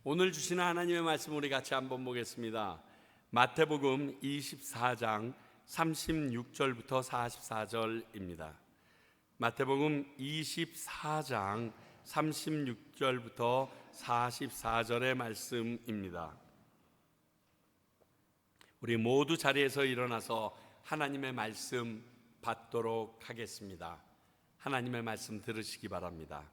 오늘 주시는 하나님의 말씀 우리 같이 한번 보겠습니다. 마태복음 24장 36절부터 44절입니다. 마태복음 24장 36절부터 44절의 말씀입니다. 우리 모두 자리에서 일어나서 하나님의 말씀 받도록 하겠습니다. 하나님의 말씀 들으시기 바랍니다.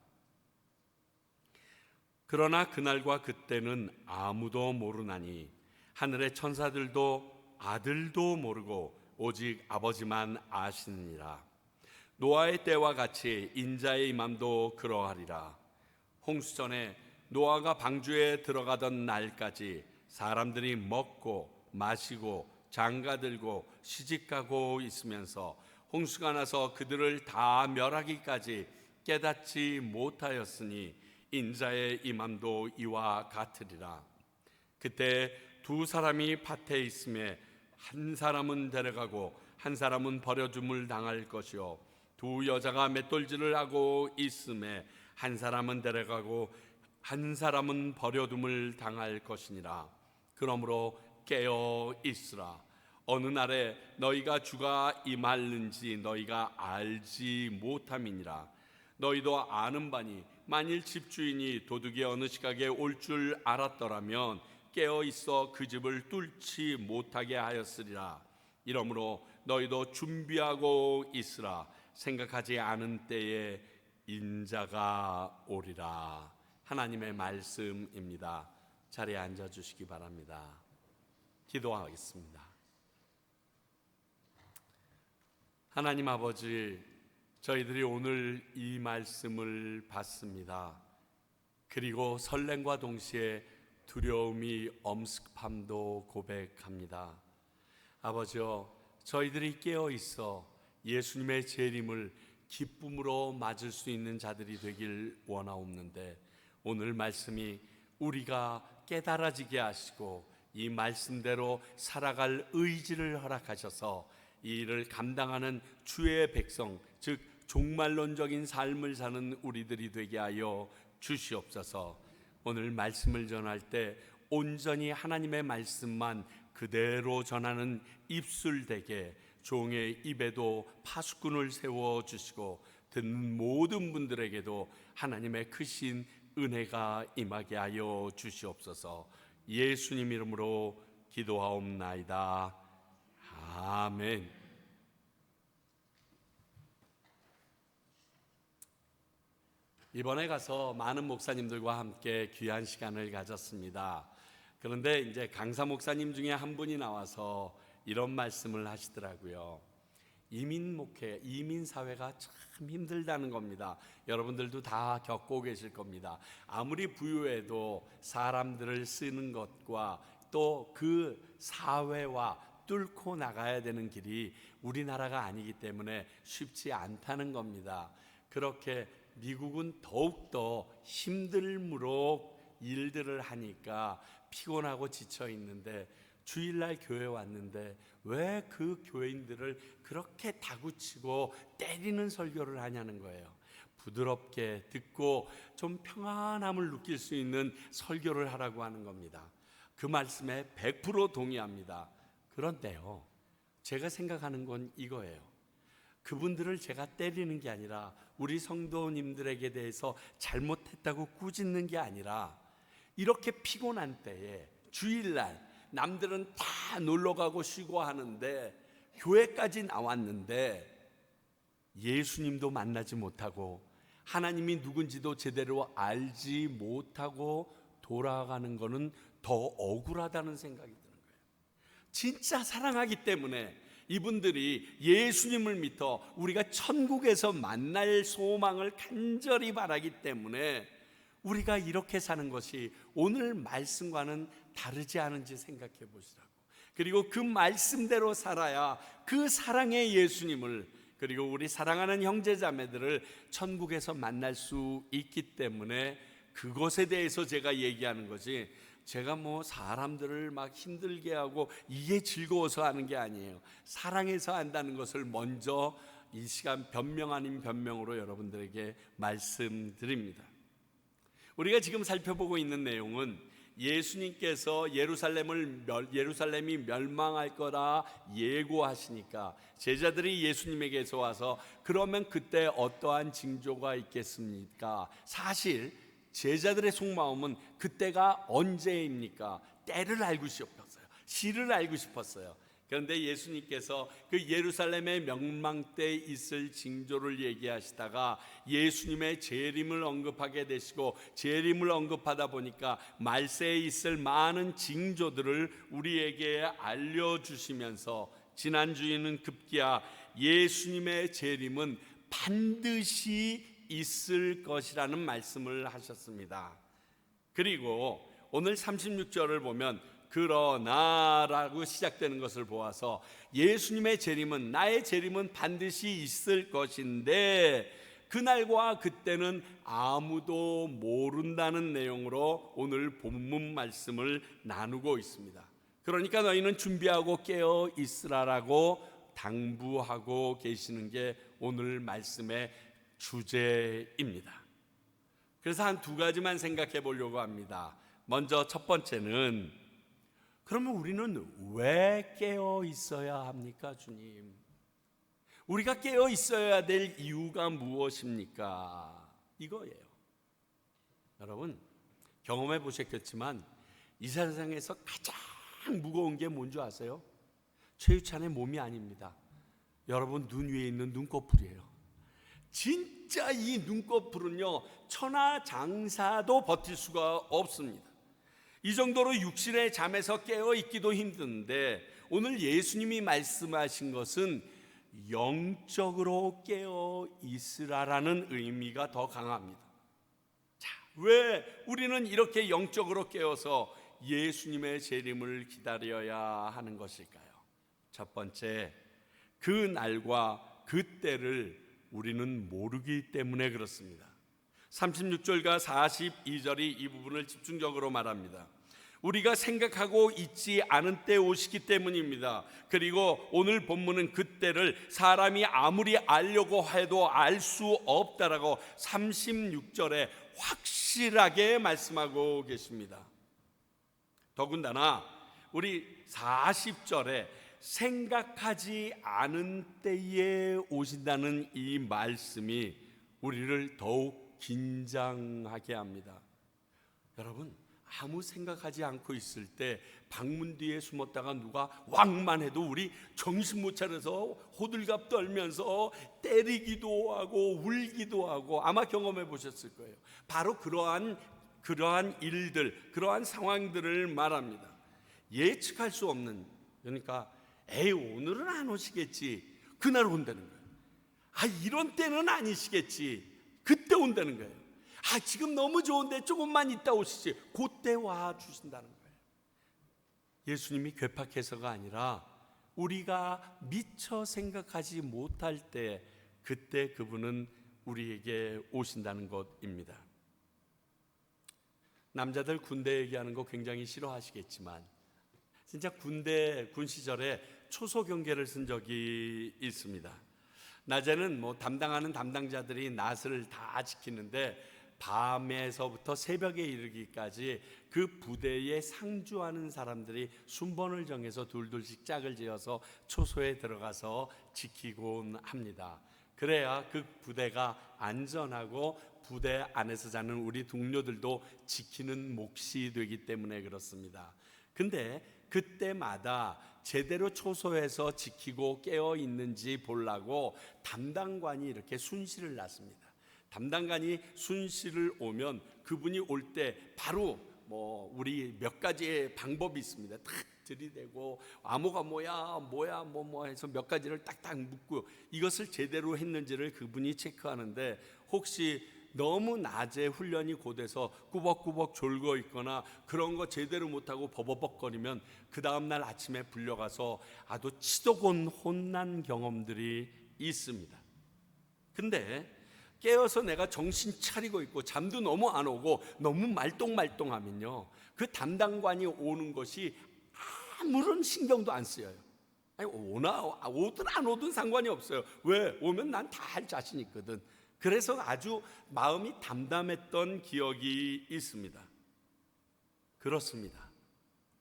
그러나 그날과 그때는 아무도 모르나니 하늘의 천사들도 아들도 모르고 오직 아버지만 아시느니라. 노아의 때와 같이 인자의 임함도 그러하리라. 홍수전에 노아가 방주에 들어가던 날까지 사람들이 먹고 마시고 장가들고 시집가고 있으면서 홍수가 나서 그들을 다 멸하기까지 깨닫지 못하였으니 인자의 임함도 이와 같으리라. 그때 두 사람이 밭에 있음에 한 사람은 데려가고 한 사람은 버려줌을 당할 것이요 두 여자가 맷돌질을 하고 있음에 한 사람은 데려가고 한 사람은 버려둠을 당할 것이니라. 그러므로 깨어 있으라. 어느 날에 너희가 주가 임할는지 너희가 알지 못함이니라. 너희도 아는 바니 만일 집주인이 도둑이 어느 시각에 올 줄 알았더라면 깨어 있어 그 집을 뚫지 못하게 하였으리라. 이러므로 너희도 준비하고 있으라. 생각하지 않은 때에 인자가 오리라. 하나님의 말씀입니다. 자리에 앉아 주시기 바랍니다. 기도하겠습니다. 하나님 아버지, 저희들이 오늘 이 말씀을 받습니다. 그리고 설렘과 동시에 두려움이 엄습함도 고백합니다. 아버지여, 저희들이 깨어 있어 예수님의 재림을 기쁨으로 맞을 수 있는 자들이 되길 원하옵는데 오늘 말씀이 우리가 깨달아지게 하시고 이 말씀대로 살아갈 의지를 허락하셔서 이 일을 감당하는 주의 백성, 즉 종말론적인 삶을 사는 우리들이 되게 하여 주시옵소서. 오늘 말씀을 전할 때 온전히 하나님의 말씀만 그대로 전하는 입술되게 종의 입에도 파수꾼을 세워주시고 듣는 모든 분들에게도 하나님의 크신 은혜가 임하게 하여 주시옵소서. 예수님 이름으로 기도하옵나이다. 아멘. 이번에 가서 많은 목사님들과 함께 귀한 시간을 가졌습니다. 그런데 이제 강사 목사님 중에 한 분이 나와서 이런 말씀을 하시더라고요. 이민 목회, 이민 사회가 참 힘들다는 겁니다. 여러분들도 다 겪고 계실 겁니다. 아무리 부유해도 사람들을 쓰는 것과 또 그 사회와 뚫고 나가야 되는 길이 우리나라가 아니기 때문에 쉽지 않다는 겁니다. 그렇게 미국은 더욱더 힘들므로 일들을 하니까 피곤하고 지쳐 있는데 주일날 교회 왔는데 왜 그 교인들을 그렇게 다구치고 때리는 설교를 하냐는 거예요. 부드럽게 듣고 좀 평안함을 느낄 수 있는 설교를 하라고 하는 겁니다. 그 말씀에 100% 동의합니다. 그런데요, 제가 생각하는 건 이거예요. 그분들을 제가 때리는 게 아니라 우리 성도님들에게 대해서 잘못했다고 꾸짖는 게 아니라 이렇게 피곤한 때에 주일날 남들은 다 놀러가고 쉬고 하는데 교회까지 나왔는데 예수님도 만나지 못하고 하나님이 누군지도 제대로 알지 못하고 돌아가는 것은 더 억울하다는 생각이 드는 거예요. 진짜 사랑하기 때문에 이분들이 예수님을 믿어 우리가 천국에서 만날 소망을 간절히 바라기 때문에 우리가 이렇게 사는 것이 오늘 말씀과는 다르지 않은지 생각해 보시라고. 그리고 그 말씀대로 살아야 그 사랑의 예수님을, 그리고 우리 사랑하는 형제자매들을 천국에서 만날 수 있기 때문에 그것에 대해서 제가 얘기하는 거지, 제가 뭐 사람들을 막 힘들게 하고 이게 즐거워서 하는 게 아니에요. 사랑해서 한다는 것을 먼저 이 시간 변명 아닌 변명으로 여러분들에게 말씀드립니다. 우리가 지금 살펴보고 있는 내용은 예수님께서 예루살렘이 멸망할 거라 예고하시니까 제자들이 예수님에게서 와서 그러면 그때 어떠한 징조가 있겠습니까? 사실 제자들의 속마음은 그때가 언제입니까? 때를 알고 싶었어요. 시를 알고 싶었어요. 그런데 예수님께서 그 예루살렘의 멸망 때 있을 징조를 얘기하시다가 예수님의 재림을 언급하게 되시고, 재림을 언급하다 보니까 말세에 있을 많은 징조들을 우리에게 알려주시면서 지난주에는 급기야 예수님의 재림은 반드시 있을 것이라는 말씀을 하셨습니다. 그리고 오늘 36절을 보면 그러나라고 시작되는 것을 보아서 예수님의 재림은, 나의 재림은 반드시 있을 것인데 그날과 그때는 아무도 모른다는 내용으로 오늘 본문 말씀을 나누고 있습니다. 그러니까 너희는 준비하고 깨어 있으라라고 당부하고 계시는 게 오늘 말씀의 주제입니다. 그래서 한 두 가지만 생각해 보려고 합니다. 먼저 첫 번째는, 그러면 우리는 왜 깨어 있어야 합니까, 주님? 우리가 깨어 있어야 될 이유가 무엇입니까? 이거예요. 여러분 경험해 보셨겠지만 이 세상에서 가장 무거운 게 뭔지 아세요? 최유찬의 몸이 아닙니다. 여러분 눈 위에 있는 눈꺼풀이에요. 진짜 이 눈꺼풀은요 천하장사도 버틸 수가 없습니다. 이 정도로 육신의 잠에서 깨어 있기도 힘든데 오늘 예수님이 말씀하신 것은 영적으로 깨어 있으라라는 의미가 더 강합니다. 자, 왜 우리는 이렇게 영적으로 깨어서 예수님의 재림을 기다려야 하는 것일까요? 첫 번째, 그 날과 그 때를 우리는 모르기 때문에 그렇습니다. 36절과 42절이 이 부분을 집중적으로 말합니다. 우리가 생각하고 있지 않은 때 오시기 때문입니다. 그리고 오늘 본문은 그 때를 사람이 아무리 알려고 해도 알 수 없다라고 36절에 확실하게 말씀하고 계십니다. 더군다나 우리 40절에 생각하지 않은 때에 오신다는 이 말씀이 우리를 더욱 긴장하게 합니다. 여러분 아무 생각하지 않고 있을 때 방문 뒤에 숨었다가 누가 왕만 해도 우리 정신 못 차려서 호들갑 떨면서 때리기도 하고 울기도 하고, 아마 경험해 보셨을 거예요. 바로 그러한 일들, 그러한 상황들을 말합니다. 예측할 수 없는, 그러니까 에이 오늘은 안 오시겠지, 그날 온다는 거예요. 아 이런 때는 아니시겠지, 그때 온다는 거예요. 아 지금 너무 좋은데 조금만 있다 오시지, 그때 와 주신다는 거예요. 예수님이 괴팍해서가 아니라 우리가 미처 생각하지 못할 때, 그때 그분은 우리에게 오신다는 것입니다. 남자들 군대 얘기하는 거 굉장히 싫어하시겠지만 진짜 군 시절에 초소 경계를 쓴 적이 있습니다. 낮에는 담당하는 담당자들이 낫을 다 지키는데 밤에서부터 새벽에 이르기까지 그 부대에 상주하는 사람들이 순번을 정해서 둘둘씩 짝을 지어서 초소에 들어가서 지키곤 합니다. 그래야 그 부대가 안전하고 부대 안에서 자는 우리 동료들도 지키는 몫이 되기 때문에 그렇습니다. 근데 그때마다 제대로 초소해서 지키고 깨어 있는지 보려고 담당관이 이렇게 순시를 놨습니다. 담당관이 순시를 오면 그분이 올 때 바로 우리 몇 가지의 방법이 있습니다. 탁 들이대고 암호가 뭐야 해서 몇 가지를 딱딱 묻고 이것을 제대로 했는지를 그분이 체크하는데, 혹시 너무 낮에 훈련이 고돼서 꾸벅꾸벅 졸고 있거나 그런 거 제대로 못하고 버버벅거리면 그 다음날 아침에 불려가서 아주 치도곤 혼난 경험들이 있습니다. 근데 깨어서 내가 정신 차리고 있고 잠도 너무 안 오고 너무 말똥말똥하면요, 그 담당관이 오는 것이 아무런 신경도 안 쓰여요. 아니 오든 안 오든 상관이 없어요. 왜? 오면 난 다 할 자신 있거든. 그래서 아주 마음이 담담했던 기억이 있습니다. 그렇습니다.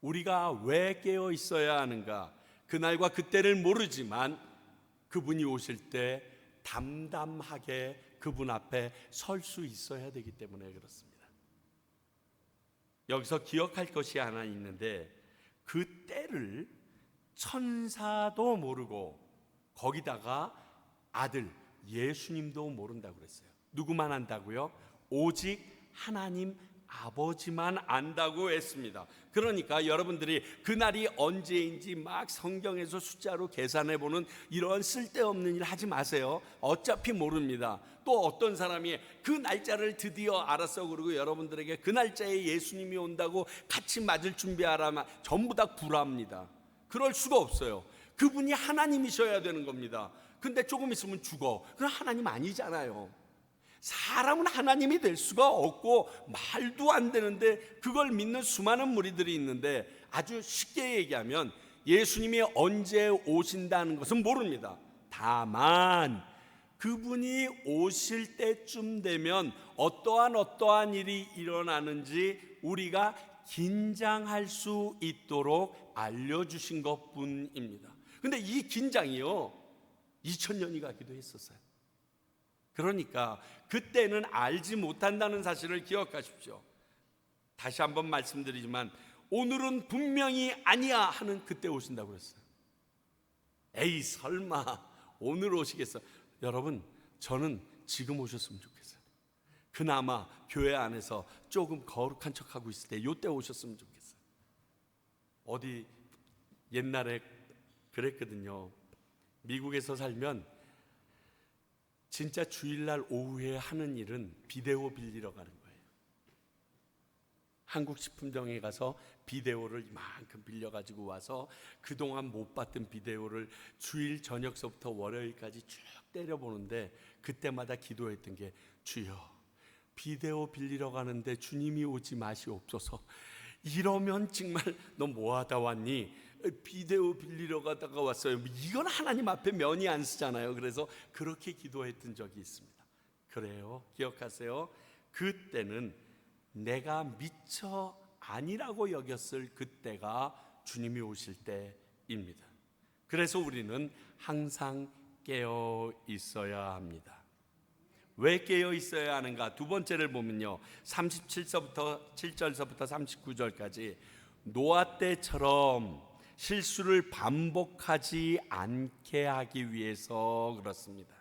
우리가 왜 깨어 있어야 하는가? 그날과 그때를 모르지만 그분이 오실 때 담담하게 그분 앞에 설 수 있어야 되기 때문에 그렇습니다. 여기서 기억할 것이 하나 있는데, 그 때를 천사도 모르고 거기다가 아들 예수님도 모른다고 그랬어요. 누구만 안다고요? 오직 하나님 아버지만 안다고 했습니다. 그러니까 여러분들이 그날이 언제인지 막 성경에서 숫자로 계산해 보는 이런 쓸데없는 일 하지 마세요. 어차피 모릅니다. 또 어떤 사람이 그 날짜를 드디어 알았어 그러고 여러분들에게 그 날짜에 예수님이 온다고 같이 맞을 준비하라면 전부 다 구라입니다. 그럴 수가 없어요. 그분이 하나님이셔야 되는 겁니다. 근데 조금 있으면 죽어. 그건 하나님 아니잖아요. 사람은 하나님이 될 수가 없고 말도 안 되는데 그걸 믿는 수많은 무리들이 있는데, 아주 쉽게 얘기하면 예수님이 언제 오신다는 것은 모릅니다. 다만 그분이 오실 때쯤 되면 어떠한 일이 일어나는지 우리가 긴장할 수 있도록 알려주신 것뿐입니다. 근데 이 긴장이요 2000년이 가기도 했었어요. 그러니까 그때는 알지 못한다는 사실을 기억하십시오. 다시 한번 말씀드리지만 오늘은 분명히 아니야 하는 그때 오신다고 그랬어요. 에이 설마 오늘 오시겠어? 여러분, 저는 지금 오셨으면 좋겠어요. 그나마 교회 안에서 조금 거룩한 척하고 있을 때 요때 오셨으면 좋겠어요. 어디 옛날에 그랬거든요. 미국에서 살면 진짜 주일날 오후에 하는 일은 비데오 빌리러 가는 거예요. 한국식품점에 가서 비데오를 이만큼 빌려가지고 와서 그동안 못 봤던 비데오를 주일 저녁서부터 월요일까지 쭉 때려보는데, 그때마다 기도했던 게, 주여 비데오 빌리러 가는데 주님이 오지 마시옵소서. 이러면 정말 너 뭐하다 왔니? 비데오 빌리러 가다가 왔어요. 이건 하나님 앞에 면이 안 쓰잖아요. 그래서 그렇게 기도했던 적이 있습니다. 그래요, 기억하세요. 그때는 내가 미처 아니라고 여겼을 그때가 주님이 오실 때입니다. 그래서 우리는 항상 깨어 있어야 합니다. 왜 깨어 있어야 하는가? 두 번째를 보면요, 37절부터 39절까지 노아 때처럼 실수를 반복하지 않게 하기 위해서 그렇습니다.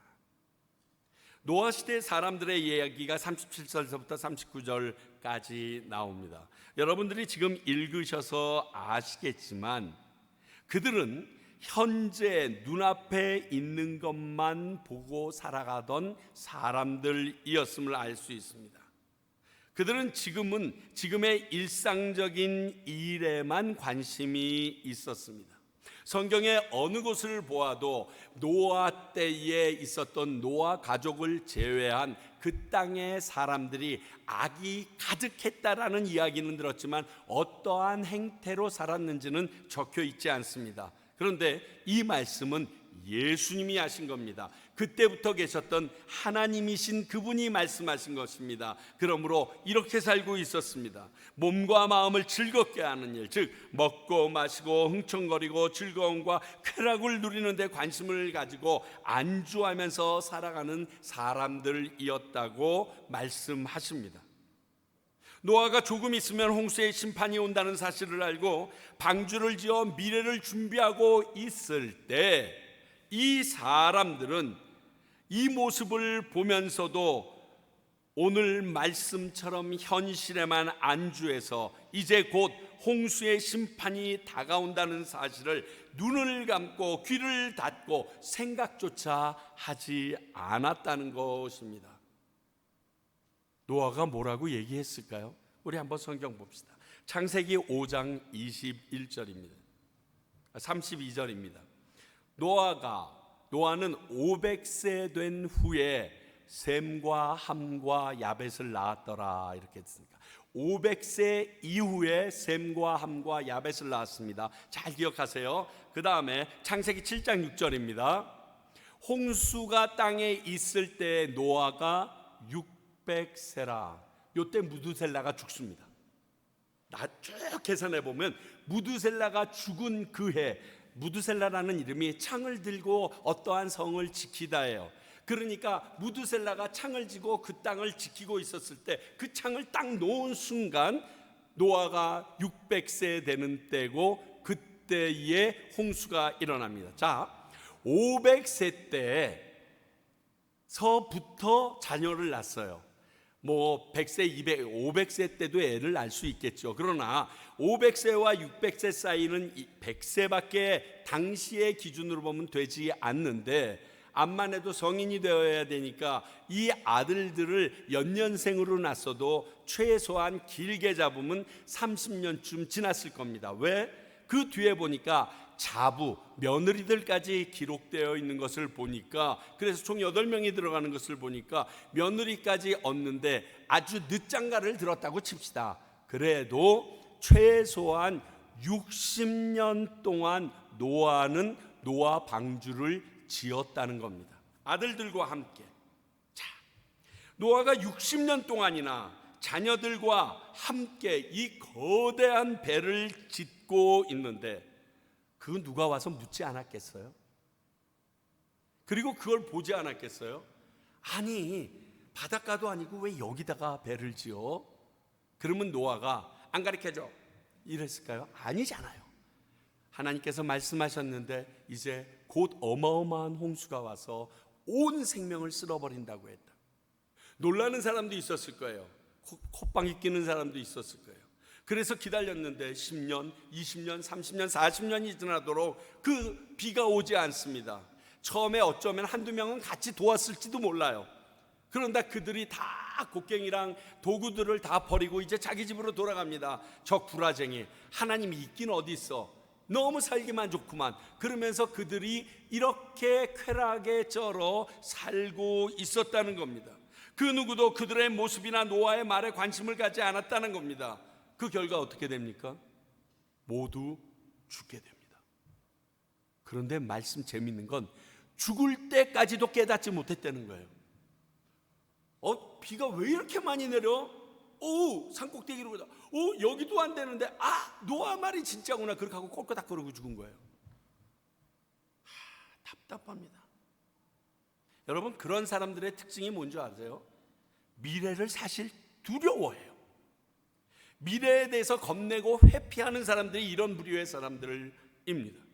노아 시대 사람들의 이야기가 37절부터 39절까지 나옵니다. 여러분들이 지금 읽으셔서 아시겠지만 그들은 현재 눈앞에 있는 것만 보고 살아가던 사람들이었음을 알 수 있습니다. 그들은 지금의 일상적인 일에만 관심이 있었습니다. 성경의 어느 곳을 보아도 노아 때에 있었던 노아 가족을 제외한 그 땅의 사람들이 악이 가득했다라는 이야기는 들었지만 어떠한 행태로 살았는지는 적혀 있지 않습니다. 그런데 이 말씀은 예수님이 하신 겁니다. 그때부터 계셨던 하나님이신 그분이 말씀하신 것입니다. 그러므로 이렇게 살고 있었습니다. 몸과 마음을 즐겁게 하는 일, 즉 먹고 마시고 흥청거리고 즐거움과 쾌락을 누리는 데 관심을 가지고 안주하면서 살아가는 사람들이었다고 말씀하십니다. 노아가 조금 있으면 홍수의 심판이 온다는 사실을 알고 방주를 지어 미래를 준비하고 있을 때 이 사람들은 이 모습을 보면서도 오늘 말씀처럼 현실에만 안주해서 이제 곧 홍수의 심판이 다가온다는 사실을 눈을 감고 귀를 닫고 생각조차 하지 않았다는 것입니다. 노아가 뭐라고 얘기했을까요? 우리 한번 성경 봅시다. 창세기 5장 21절입니다. 32절입니다. 노아는 500세 된 후에 셈과 함과 야벳을 낳았더라, 이렇게 했습니다. 500세 이후에 셈과 함과 야벳을 낳았습니다. 잘 기억하세요. 그 다음에 창세기 7장 6절입니다. 홍수가 땅에 있을 때 노아가 600세라. 요때 무두셀라가 죽습니다. 쭉 계산해 보면 무두셀라가 죽은 그 해, 무두셀라라는 이름이 창을 들고 어떠한 성을 지키다예요. 그러니까 무두셀라가 창을 쥐고 그 땅을 지키고 있었을 때 그 창을 딱 놓은 순간 노아가 600세 되는 때고 그때에 홍수가 일어납니다. 자, 500세 때서부터 자녀를 낳았어요. 뭐 100세, 200, 500세 때도 애를 낳을 수 있겠죠. 그러나 500세와 600세 사이는 100세밖에 당시의 기준으로 보면 되지 않는데, 암만 해도 성인이 되어야 되니까 이 아들들을 연년생으로 낳았어도 최소한 길게 잡으면 30년쯤 지났을 겁니다. 왜? 그 뒤에 보니까 자부, 며느리들까지 기록되어 있는 것을 보니까, 그래서 총 8명이 들어가는 것을 보니까 며느리까지 얻는데 아주 늦장가를 들었다고 칩시다. 그래도 최소한 60년 동안 노아는 노아 방주를 지었다는 겁니다. 아들들과 함께. 자, 노아가 60년 동안이나 자녀들과 함께 이 거대한 배를 짓고 있는데 그 누가 와서 묻지 않았겠어요? 그리고 그걸 보지 않았겠어요? 아니, 바닷가도 아니고 왜 여기다가 배를 지어? 그러면 노아가 안 가르쳐줘 이랬을까요? 아니잖아요. 하나님께서 말씀하셨는데 이제 곧 어마어마한 홍수가 와서 온 생명을 쓸어버린다고 했다. 놀라는 사람도 있었을 거예요. 콧방이 끼는 사람도 있었을 거예요. 그래서 기다렸는데 10년, 20년, 30년, 40년이 지나도록 그 비가 오지 않습니다. 처음에 어쩌면 한두 명은 같이 도왔을지도 몰라요. 그런데 그들이 다 곡괭이랑 도구들을 다 버리고 이제 자기 집으로 돌아갑니다. 저 구라쟁이, 하나님이 있긴 어디 있어, 너무 살기만 좋구만. 그러면서 그들이 이렇게 쾌락에 쩔어 살고 있었다는 겁니다. 그 누구도 그들의 모습이나 노아의 말에 관심을 갖지 않았다는 겁니다. 그 결과 어떻게 됩니까? 모두 죽게 됩니다. 그런데 말씀 재밌는 건 죽을 때까지도 깨닫지 못했다는 거예요. 비가 왜 이렇게 많이 내려? 산꼭대기로 가다. 여기도 안 되는데, 노아 말이 진짜구나. 그렇게 하고 꼴꼬닥 거리고 죽은 거예요. 답답합니다. 여러분, 그런 사람들의 특징이 뭔지 아세요? 미래를 사실 두려워해요. 미래에 대해서 겁내고 회피하는 사람들이 이런 부류의 사람들입니다.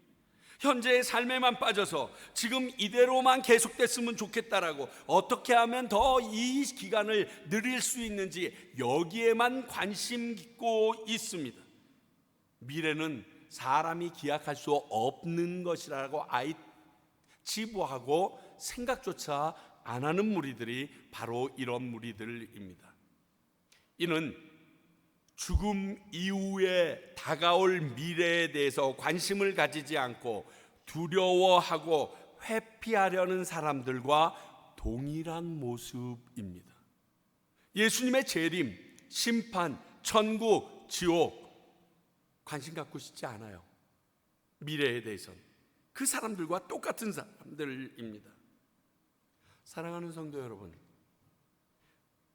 현재의 삶에만 빠져서 지금 이대로만 계속됐으면 좋겠다라고, 어떻게 하면 더 이 기간을 누릴 수 있는지 여기에만 관심 갖고 있습니다. 미래는 사람이 기약할 수 없는 것이라고 아예 치부하고 생각조차 안 하는 무리들이 바로 이런 무리들입니다. 이는 죽음 이후에 다가올 미래에 대해서 관심을 가지지 않고 두려워하고 회피하려는 사람들과 동일한 모습입니다. 예수님의 재림, 심판, 천국, 지옥 관심 갖고 싶지 않아요. 미래에 대해서는 그 사람들과 똑같은 사람들입니다. 사랑하는 성도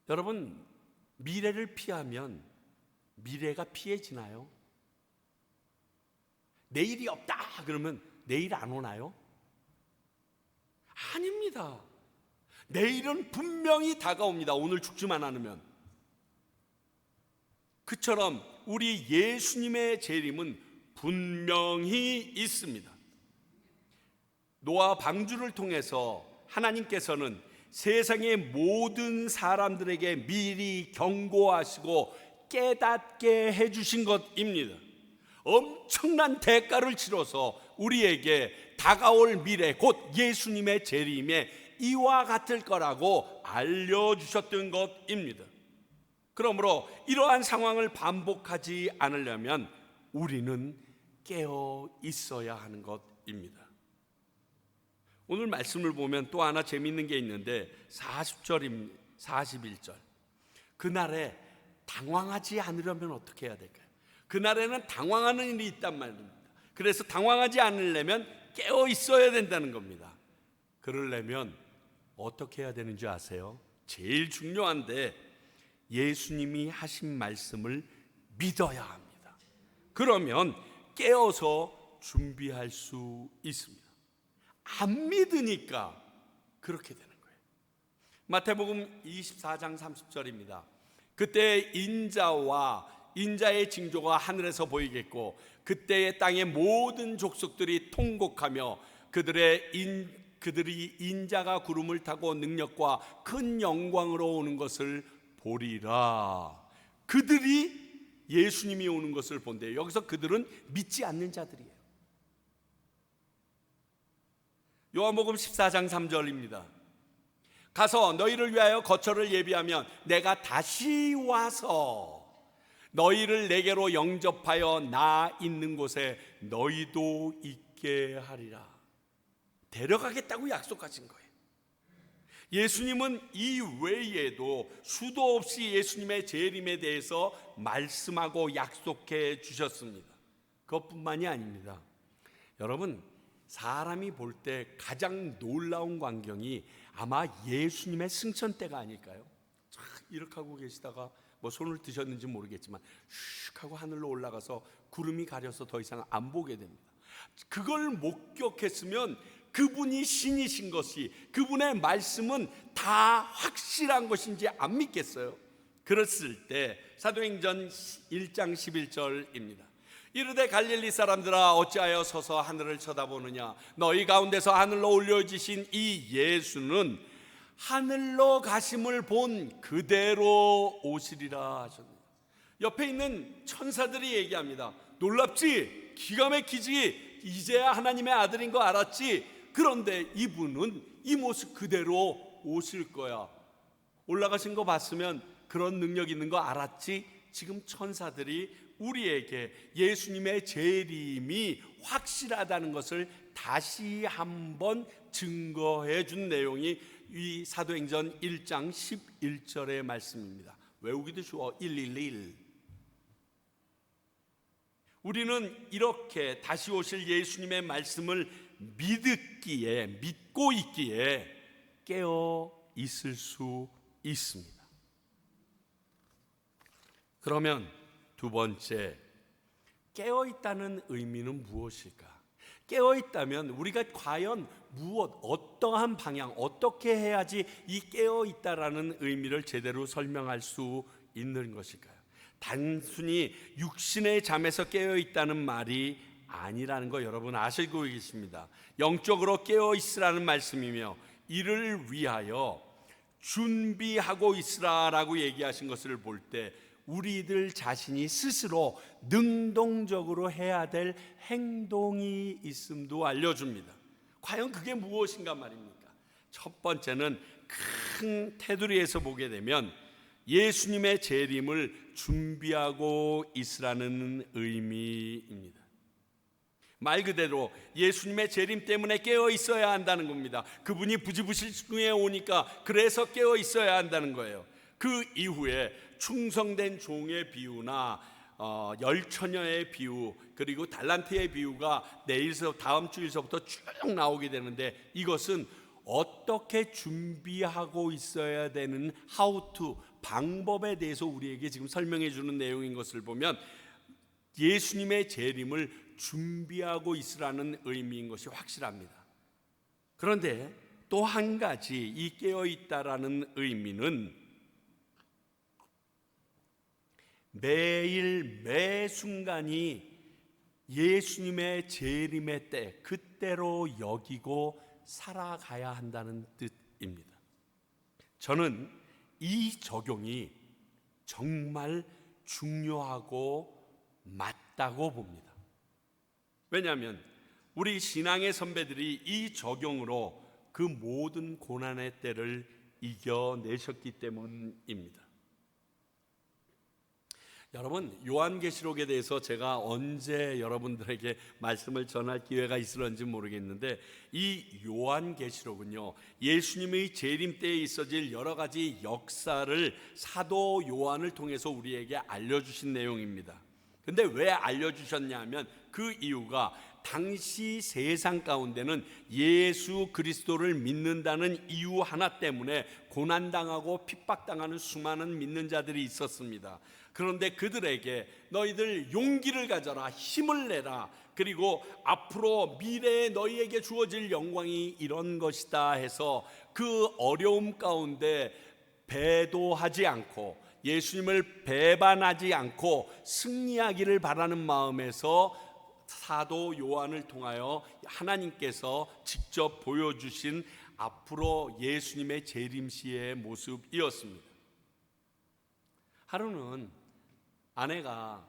여러분, 미래를 피하면 미래가 피해지나요? 내일이 없다 그러면 내일 안 오나요? 아닙니다. 내일은 분명히 다가옵니다. 오늘 죽지만 않으면. 그처럼 우리 예수님의 재림은 분명히 있습니다. 노아 방주를 통해서 하나님께서는 세상의 모든 사람들에게 미리 경고하시고 깨닫게 해주신 것입니다. 엄청난 대가를 치러서 우리에게 다가올 미래, 곧 예수님의 재림에 이와 같을 거라고 알려주셨던 것입니다. 그러므로 이러한 상황을 반복하지 않으려면 우리는 깨어 있어야 하는 것입니다. 오늘 말씀을 보면 또 하나 재미있는 게 있는데 41절 그날에 당황하지 않으려면 어떻게 해야 될까요? 그날에는 당황하는 일이 있단 말입니다. 그래서 당황하지 않으려면 깨어 있어야 된다는 겁니다. 그러려면 어떻게 해야 되는지 아세요? 제일 중요한데 예수님이 하신 말씀을 믿어야 합니다. 그러면 깨어서 준비할 수 있습니다. 안 믿으니까 그렇게 되는 거예요. 마태복음 24장 30절입니다. 그때 인자의 징조가 하늘에서 보이겠고 그때의 땅의 모든 족속들이 통곡하며 그들이 인자가 구름을 타고 능력과 큰 영광으로 오는 것을 보리라. 그들이 예수님이 오는 것을 본대요. 여기서 그들은 믿지 않는 자들이에요. 요한복음 14장 3절입니다. 가서 너희를 위하여 거처를 예비하면 내가 다시 와서 너희를 내게로 영접하여 나 있는 곳에 너희도 있게 하리라. 데려가겠다고 약속하신 거예요. 예수님은 이 외에도 수도 없이 예수님의 재림에 대해서 말씀하고 약속해 주셨습니다. 그것뿐만이 아닙니다. 여러분, 사람이 볼 때 가장 놀라운 광경이 아마 예수님의 승천 때가 아닐까요? 이렇게 하고 계시다가 뭐 손을 드셨는지 모르겠지만 슉 하고 하늘로 올라가서 구름이 가려서 더 이상 안 보게 됩니다. 그걸 목격했으면 그분이 신이신 것이, 그분의 말씀은 다 확실한 것인지 안 믿겠어요? 그랬을 때 사도행전 1장 11절입니다. 이르되 갈릴리 사람들아 어찌하여 서서 하늘을 쳐다보느냐. 너희 가운데서 하늘로 올려지신 이 예수는 하늘로 가심을 본 그대로 오시리라 하셨습니다. 옆에 있는 천사들이 얘기합니다. 놀랍지? 기가 막히지? 이제야 하나님의 아들인 거 알았지? 그런데 이분은 이 모습 그대로 오실 거야. 올라가신 거 봤으면 그런 능력 있는 거 알았지? 지금 천사들이 우리에게 예수님의 재림이 확실하다는 것을 다시 한번 증거해 준 내용이 이 사도행전 1장 11절의 말씀입니다. 외우기도 쉬워. 111. 우리는 이렇게 다시 오실 예수님의 말씀을 믿고 있기에 깨어 있을 수 있습니다. 그러면 두 번째, 깨어 있다는 의미는 무엇일까? 깨어 있다면 우리가 과연 어떠한 방향, 어떻게 해야지 이 깨어 있다라는 의미를 제대로 설명할 수 있는 것일까요? 단순히 육신의 잠에서 깨어 있다는 말이 아니라는 거 여러분 아시고 계십니다. 영적으로 깨어 있으라는 말씀이며 이를 위하여 준비하고 있으라라고 얘기하신 것을 볼 때 우리들 자신이 스스로 능동적으로 해야 될 행동이 있음도 알려줍니다. 과연 그게 무엇인가 말입니까? 첫 번째는 큰 테두리에서 보게 되면 예수님의 재림을 준비하고 있으라는 의미입니다. 말 그대로 예수님의 재림 때문에 깨어 있어야 한다는 겁니다. 그분이 부지부식중에 오니까 그래서 깨어 있어야 한다는 거예요. 그 이후에 충성된 종의 비유나 열처녀의 비유, 그리고 달란트의 비유가 다음 주일서부터 쭉 나오게 되는데 이것은 어떻게 준비하고 있어야 되는 how to, 방법에 대해서 우리에게 지금 설명해 주는 내용인 것을 보면 예수님의 재림을 준비하고 있으라는 의미인 것이 확실합니다. 그런데 또 한 가지 이 깨어있다라는 의미는 매일 매 순간이 예수님의 재림의 때 그때로 여기고 살아가야 한다는 뜻입니다. 저는 이 적용이 정말 중요하고 맞다고 봅니다. 왜냐하면 우리 신앙의 선배들이 이 적용으로 그 모든 고난의 때를 이겨내셨기 때문입니다. 여러분, 요한계시록에 대해서 제가 언제 여러분들에게 말씀을 전할 기회가 있을런지 모르겠는데 이 요한계시록은요, 예수님의 재림 때에 있어질 여러 가지 역사를 사도 요한을 통해서 우리에게 알려주신 내용입니다. 근데 왜 알려주셨냐면 그 이유가 당시 세상 가운데는 예수 그리스도를 믿는다는 이유 하나 때문에 고난당하고 핍박당하는 수많은 믿는 자들이 있었습니다. 그런데 그들에게 너희들 용기를 가져라, 힘을 내라, 그리고 앞으로 미래에 너희에게 주어질 영광이 이런 것이다 해서 그 어려움 가운데 배도하지 않고 예수님을 배반하지 않고 승리하기를 바라는 마음에서 사도 요한을 통하여 하나님께서 직접 보여주신 앞으로 예수님의 재림시의 모습이었습니다. 하루는 아내가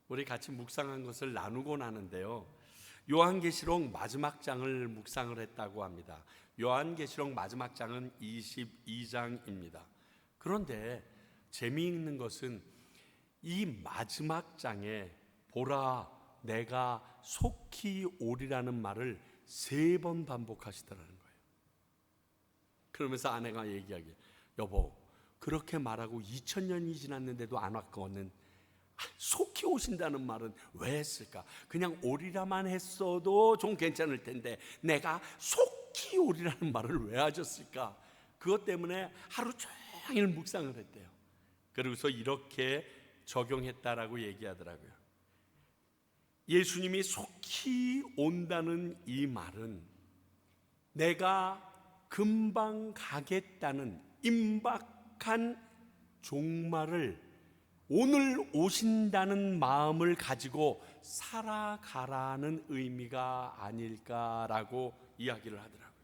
우리 같이 묵상한 것을 나누고 나는데요, 요한계시록 마지막 장을 묵상을 했다고 합니다. 요한계시록 마지막 장은 22장입니다. 그런데 재미있는 것은 이 마지막 장에 보라 내가 속히 오리라는 말을 3번 반복하시더라는 거예요. 그러면서 아내가 얘기하기를, 여보, 그렇게 말하고 2000년이 지났는데도 안 왔거든. 속히 오신다는 말은 왜 했을까? 그냥 오리라만 했어도 좀 괜찮을 텐데 내가 속히 오리라는 말을 왜 하셨을까? 그것 때문에 하루 종일 묵상을 했대요. 그러고서 이렇게 적용했다라고 얘기하더라고요. 예수님이 속히 온다는 이 말은 내가 금방 가겠다는 임박한 종말을 오늘 오신다는 마음을 가지고 살아가라는 의미가 아닐까라고 이야기를 하더라고요.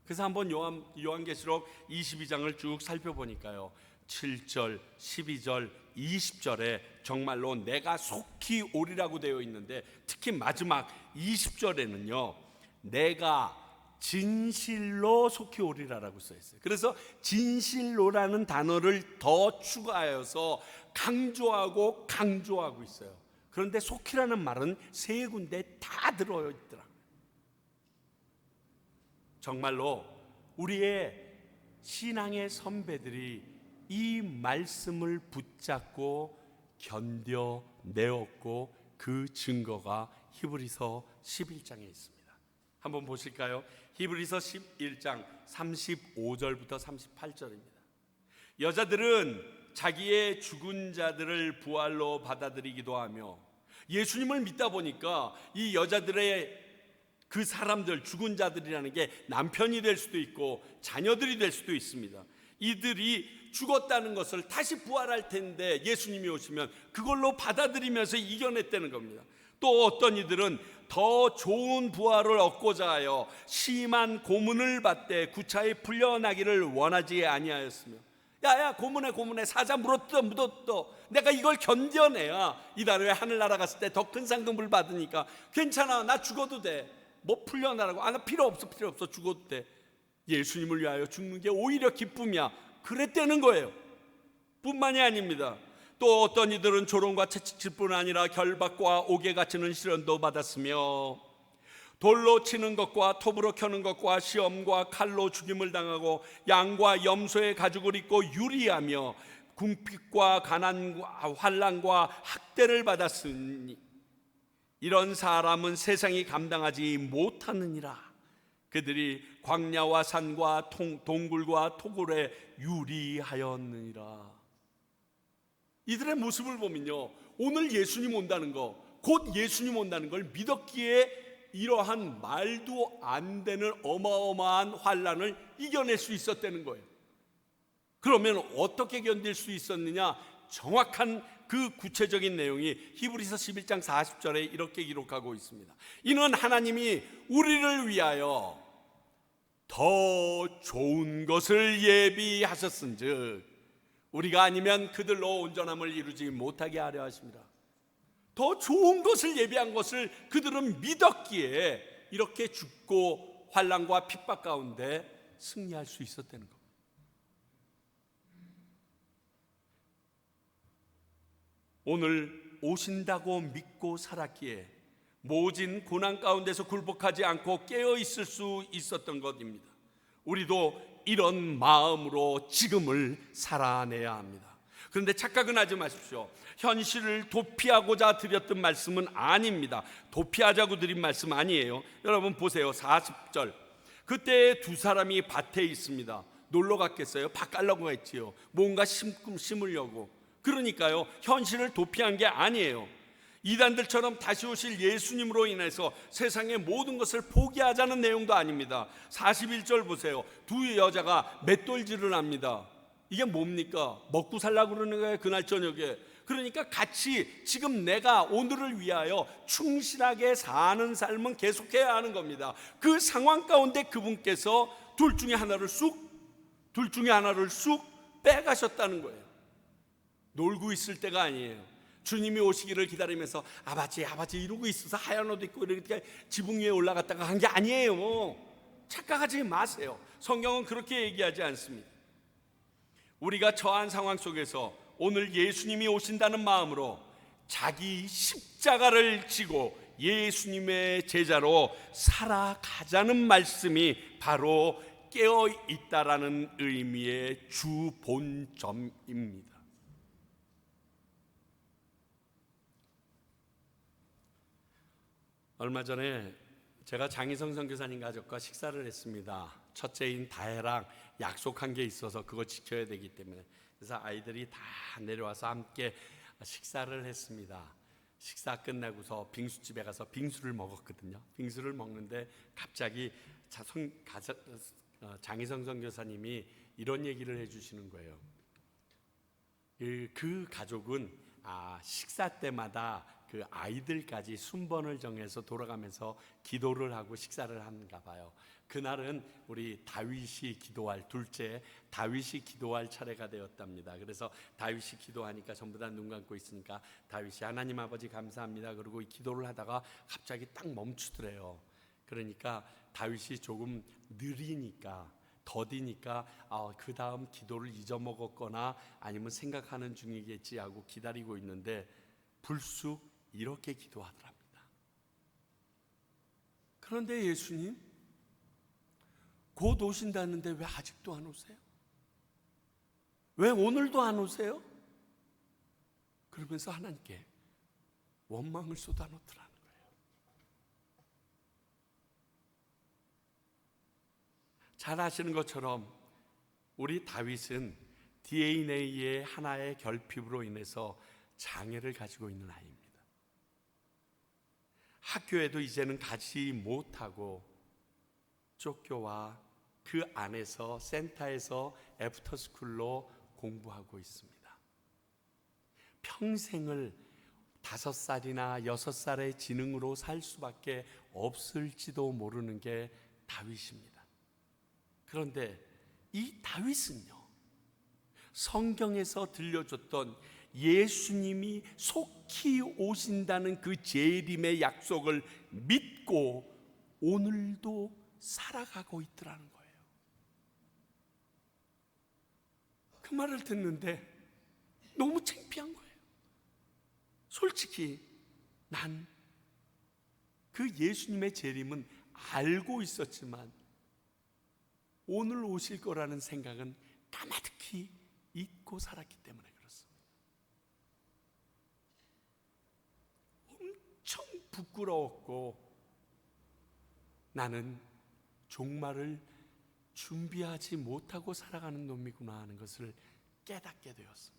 그래서 한번 요한계시록 22장을 쭉 살펴보니까요, 7절, 12절, 20절에 정말로 내가 속히 오리라고 되어 있는데, 특히 마지막 20절에는요 내가 진실로 속히 오리라라고 써 있어요. 그래서 진실로라는 단어를 더 추가하여서 강조하고 있어요. 그런데 속히라는 말은 3군데 다 들어있더라고요. 정말로 우리의 신앙의 선배들이 이 말씀을 붙잡고 견뎌내었고 그 증거가 히브리서 11장에 있습니다. 한번 보실까요? 히브리서 11장 35절부터 38절입니다. 여자들은 자기의 죽은 자들을 부활로 받아들이기도 하며, 예수님을 믿다 보니까 이 여자들의 그 사람들, 죽은 자들이라는 게 남편이 될 수도 있고 자녀들이 될 수도 있습니다. 이들이 죽었다는 것을 다시 부활할 텐데 예수님이 오시면 그걸로 받아들이면서 이겨냈다는 겁니다. 또 어떤 이들은 더 좋은 부활을 얻고자 하여 심한 고문을 받되 구차히 풀려나기를 원하지 아니하였으며, 야야 고문해 사자 묻었어 내가 이걸 견뎌내야 이 나라에 하늘나라 갔을 때 더 큰 상급을 받으니까 괜찮아, 나 죽어도 돼, 뭐 풀려나라고, 나 필요 없어 죽어도 돼, 예수님을 위하여 죽는 게 오히려 기쁨이야, 그랬다는 거예요. 뿐만이 아닙니다. 또 어떤 이들은 조롱과 채찍질 뿐 아니라 결박과 옥에 갇히는 시련도 받았으며, 돌로 치는 것과 톱으로 켜는 것과 시험과 칼로 죽임을 당하고 양과 염소의 가죽을 입고 유리하며 궁핍과 가난과 환난과 학대를 받았으니 이런 사람은 세상이 감당하지 못하느니라. 그들이 광야와 산과 동굴과 토굴에 유리하였느니라. 이들의 모습을 보면요, 오늘 예수님 온다는 거, 곧 예수님 온다는 걸 믿었기에 이러한 말도 안 되는 어마어마한 환난을 이겨낼 수 있었다는 거예요. 그러면 어떻게 견딜 수 있었느냐? 정확한 그 구체적인 내용이 히브리서 11장 40절에 이렇게 기록하고 있습니다. 이는 하나님이 우리를 위하여 더 좋은 것을 예비하셨은즉 우리가 아니면 그들로 온전함을 이루지 못하게 하려 하십니다. 더 좋은 것을 예비한 것을 그들은 믿었기에 이렇게 죽고 환난과 핍박 가운데 승리할 수 있었다는 겁니다. 오늘 오신다고 믿고 살았기에 모진 고난 가운데서 굴복하지 않고 깨어 있을 수 있었던 것입니다. 우리도 이런 마음으로 지금을 살아내야 합니다. 그런데 착각은 하지 마십시오. 현실을 도피하고자 드렸던 말씀은 아닙니다. 도피하자고 드린 말씀 아니에요. 여러분 보세요. 40절. 그때 두 사람이 밭에 있습니다. 놀러 갔겠어요? 밭 가려고 했지요. 뭔가 심으려고. 그러니까요, 현실을 도피한 게 아니에요. 이단들처럼 다시 오실 예수님으로 인해서 세상의 모든 것을 포기하자는 내용도 아닙니다. 41절 보세요. 두 여자가 맷돌질을 합니다. 이게 뭡니까? 먹고 살라고 그러는 거예요, 그날 저녁에. 그러니까 같이 지금 내가 오늘을 위하여 충실하게 사는 삶은 계속해야 하는 겁니다. 그 상황 가운데 그분께서 둘 중에 하나를 쑥 빼가셨다는 거예요. 놀고 있을 때가 아니에요. 주님이 오시기를 기다리면서 아버지 이러고 있어서 하얀 옷 입고 이렇게 지붕 위에 올라갔다가 한 게 아니에요. 착각하지 마세요. 성경은 그렇게 얘기하지 않습니다. 우리가 처한 상황 속에서 오늘 예수님이 오신다는 마음으로 자기 십자가를 지고 예수님의 제자로 살아가자는 말씀이 바로 깨어 있다라는 의미의 주 본점입니다. 얼마 전에 제가 장희성 선교사님 가족과 식사를 했습니다. 첫째인 다혜랑 약속한 게 있어서 그거 지켜야 되기 때문에. 그래서 아이들이 다 내려와서 함께 식사를 했습니다. 식사 끝나고서 빙수집에 가서 빙수를 먹었거든요. 빙수를 먹는데 갑자기 장희성 선교사님이 이런 얘기를 해주시는 거예요. 그 가족은 식사 때마다 그 아이들까지 순번을 정해서 돌아가면서 기도를 하고 식사를 하는가 봐요. 그날은 우리 다윗이 기도할 둘째 다윗이 기도할 차례가 되었답니다. 그래서 다윗이 기도하니까 전부 다 눈 감고 있으니까 다윗이 하나님 아버지 감사합니다 그러고 기도를 하다가 갑자기 딱 멈추더래요. 그러니까 다윗이 조금 느리니까 더디니까 그 다음 기도를 잊어먹었거나 아니면 생각하는 중이겠지 하고 기다리고 있는데 불쑥 이렇게 기도하더랍니다. 그런데 예수님 곧 오신다는데 왜 아직도 안 오세요? 왜 오늘도 안 오세요? 그러면서 하나님께 원망을 쏟아놓더라는 거예요. 잘 아시는 것처럼 우리 다윗은 DNA의 하나의 결핍으로 인해서 장애를 가지고 있는 아이입니다. 학교에도 이제는 가지 못하고 쫓겨와 그 안에서 센터에서 애프터스쿨로 공부하고 있습니다. 평생을 5살이나 6살의 지능으로 살 수밖에 없을지도 모르는 게 다윗입니다. 그런데 이 다윗은요, 성경에서 들려줬던 예수님이 속히 오신다는 그 재림의 약속을 믿고 오늘도 살아가고 있더라는 거예요. 그 말을 듣는데 너무 창피한 거예요. 솔직히 난 그 예수님의 재림은 알고 있었지만 오늘 오실 거라는 생각은 까마득히 잊고 살았기 때문에 그렇습니다. 엄청 부끄러웠고 나는 종말을 준비하지 못하고 살아가는 놈이구나 하는 것을 깨닫게 되었습니다.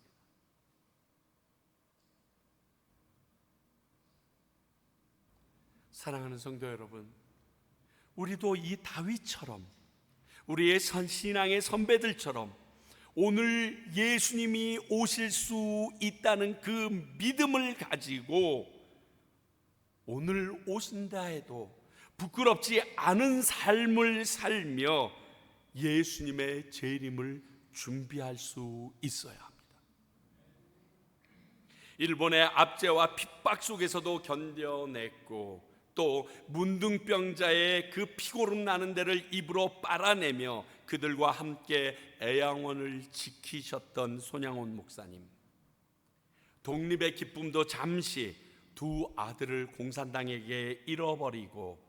사랑하는 성도 여러분, 우리도 이 다윗처럼 우리의 신앙의 선배들처럼 오늘 예수님이 오실 수 있다는 그 믿음을 가지고 오늘 오신다 해도 부끄럽지 않은 삶을 살며 예수님의 재림을 준비할 수 있어야 합니다. 일본의 압제와 핍박 속에서도 견뎌냈고 또 문둥병자의 그 피고름 나는 데를 입으로 빨아내며 그들과 함께 애양원을 지키셨던 손양원 목사님, 독립의 기쁨도 잠시 두 아들을 공산당에게 잃어버리고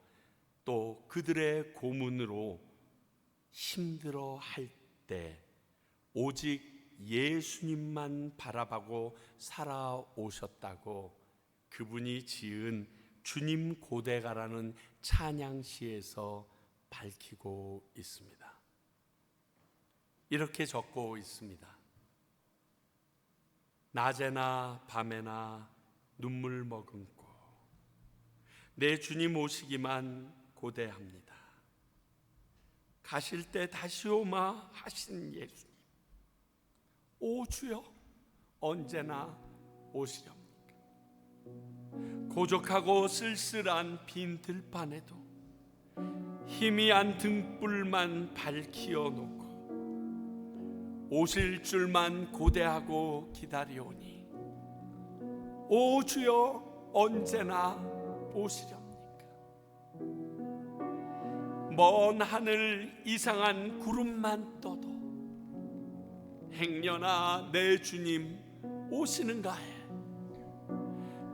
또 그들의 고문으로 힘들어할 때 오직 예수님만 바라보고 살아오셨다고 그분이 지은 주님 고대가라는 찬양시에서 밝히고 있습니다. 이렇게 적고 있습니다. 낮에나 밤에나 눈물 머금고 내 주님 오시기만 고대합니다. 가실 때 다시 오마 하신 예수님, 오 주여 언제나 오시렵니까? 고적하고 쓸쓸한 빈 들판에도 희미한 등불만 밝히어 놓고 오실 줄만 고대하고 기다리오니 오 주여 언제나 오시렵니까? 먼 하늘 이상한 구름만 떠도 행여나 내 주님 오시는가에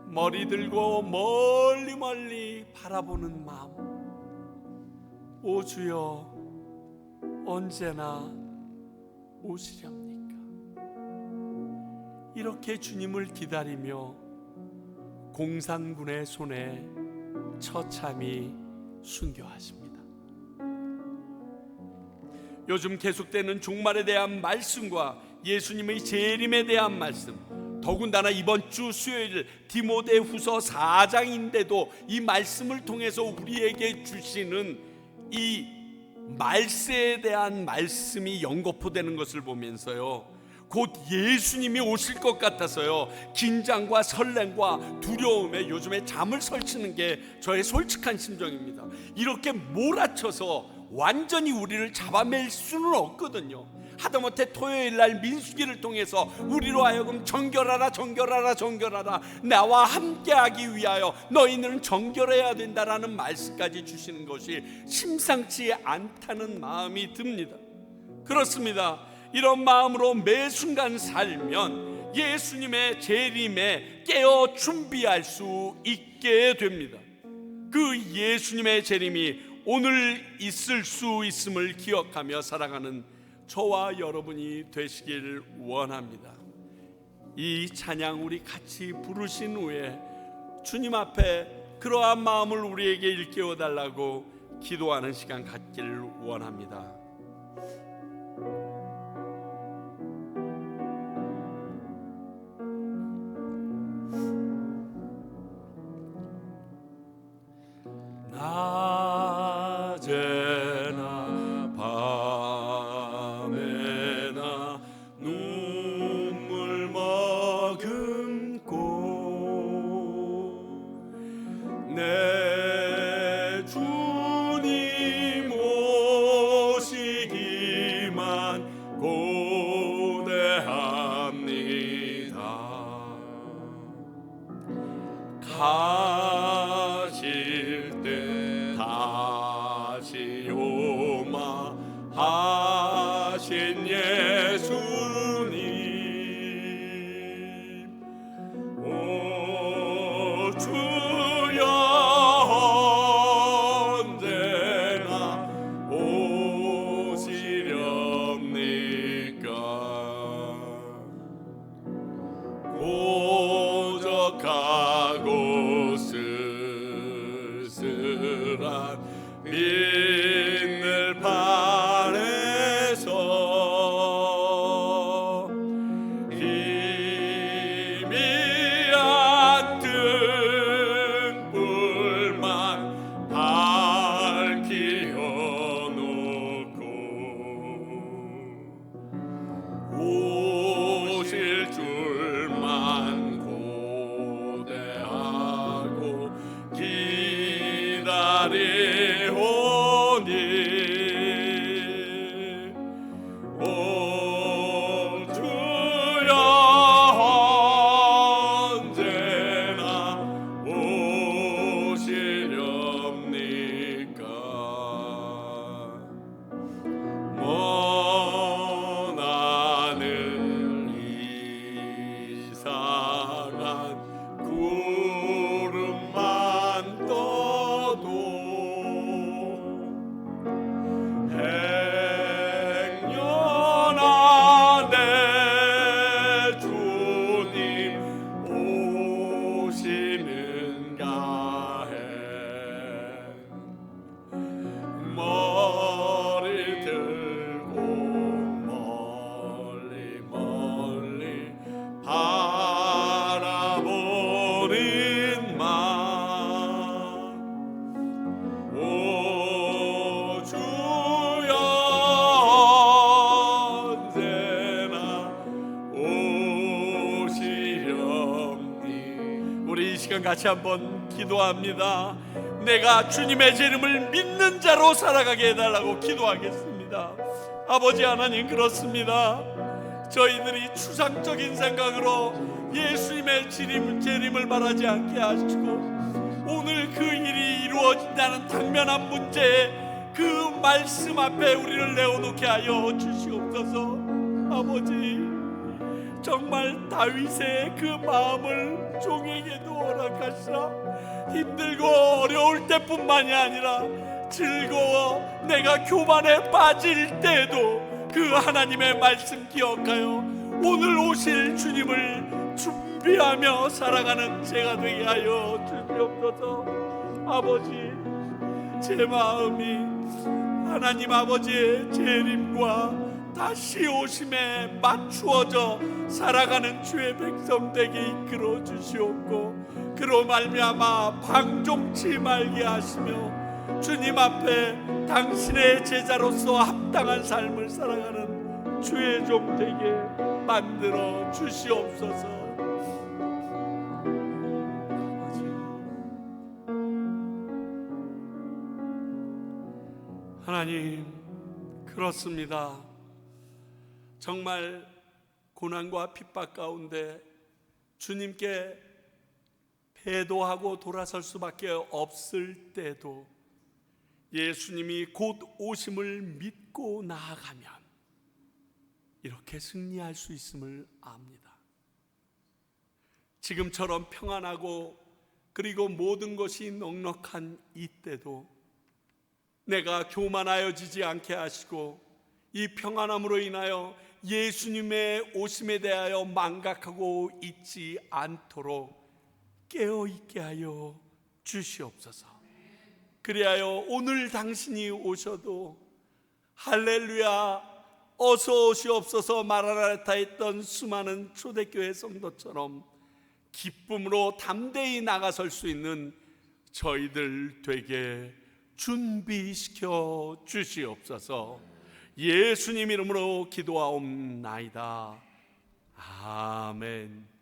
머리 들고 멀리 바라보는 마음, 오 주여 언제나 오시렵니까? 이렇게 주님을 기다리며 공산군의 손에 처참히 순교하십니다. 요즘 계속되는 종말에 대한 말씀과 예수님의 재림에 대한 말씀, 더군다나 이번 주 수요일 디모데후서 4장인데도 이 말씀을 통해서 우리에게 주시는 이 말세에 대한 말씀이 연거푸되는 것을 보면서요, 곧 예수님이 오실 것 같아서요, 긴장과 설렘과 두려움에 요즘에 잠을 설치는 게 저의 솔직한 심정입니다. 이렇게 몰아쳐서 완전히 우리를 잡아맬 수는 없거든요. 하다못해 토요일날 민수기를 통해서 우리로 하여금 정결하라 나와 함께하기 위하여 너희는 정결해야 된다라는 말씀까지 주시는 것이 심상치 않다는 마음이 듭니다. 그렇습니다. 이런 마음으로 매 순간 살면 예수님의 재림에 깨어 준비할 수 있게 됩니다. 그 예수님의 재림이 오늘 있을 수 있음을 기억하며 살아가는 저와 여러분이 되시길 원합니다. 이 찬양 우리 같이 부르신 후에 주님 앞에 그러한 마음을 우리에게 일깨워 달라고 기도하는 시간 갖기를 원합니다. 낮에나 밤에나 눈물 머금고 내 주님 오시기만 고대합니다. 가실 때 다시 오마 하신 예수님, 오 주여 언제나 오시렵니까? 고적하고 쓸쓸한 빈들 판에서 희미한 등불만 밝히어 놓고 오실 줄만 고대하고 기다리오니 오 주여 언제나 오시렵니까? 먼 하늘 이상한 구름만 떠도 오시는가 해. 머리 들고 멀리 멀리 바라보는 마. 오 주여 언제나 오시렵니. 우리 이 시간 같이 한번 기도합니다. 내가 주님의 제 이름을 믿는 자로 살아가게 해달라고 기도하겠습니다. 아버지 하나님, 그렇습니다. 저희들이 추상적인 생각으로 예수님의 재림을 말하지 않게 하시고, 오늘 그 일이 이루어진다는 당면한 문제에 그 말씀 앞에 우리를 내어놓게 하여 주시옵소서. 아버지, 정말 다윗의 그 마음을 종에게도 허락하시라. 힘들고 어려울 때뿐만이 아니라 즐거워 내가 교만에 빠질 때에도 그 하나님의 말씀 기억하여 오늘 오실 주님을 준비하며 살아가는 제가 되게 하여 주시옵소서. 아버지, 제 마음이 하나님 아버지의 재림과 다시 오심에 맞추어져 살아가는 주의 백성 되게 이끌어 주시옵고, 그로 말미암아 방종치 말게 하시며 주님 앞에 당신의 제자로서 합당한 삶을 살아가는 주의 종 되게 만들어 주시옵소서. 하나님, 그렇습니다. 정말 고난과 핍박 가운데 주님께 배도하고 돌아설 수밖에 없을 때도 예수님이 곧 오심을 믿고 나아가면 이렇게 승리할 수 있음을 압니다. 지금처럼 평안하고 그리고 모든 것이 넉넉한 이때도 내가 교만하여지지 않게 하시고 이 평안함으로 인하여 예수님의 오심에 대하여 망각하고 있지 않도록 깨어있게 하여 주시옵소서. 그리하여 오늘 당신이 오셔도 할렐루야 어서 오시옵소서 마라나타 했던 수많은 초대교회 성도처럼 기쁨으로 담대히 나가설 수 있는 저희들 되게 준비시켜 주시옵소서. 예수님 이름으로 기도하옵나이다. 아멘.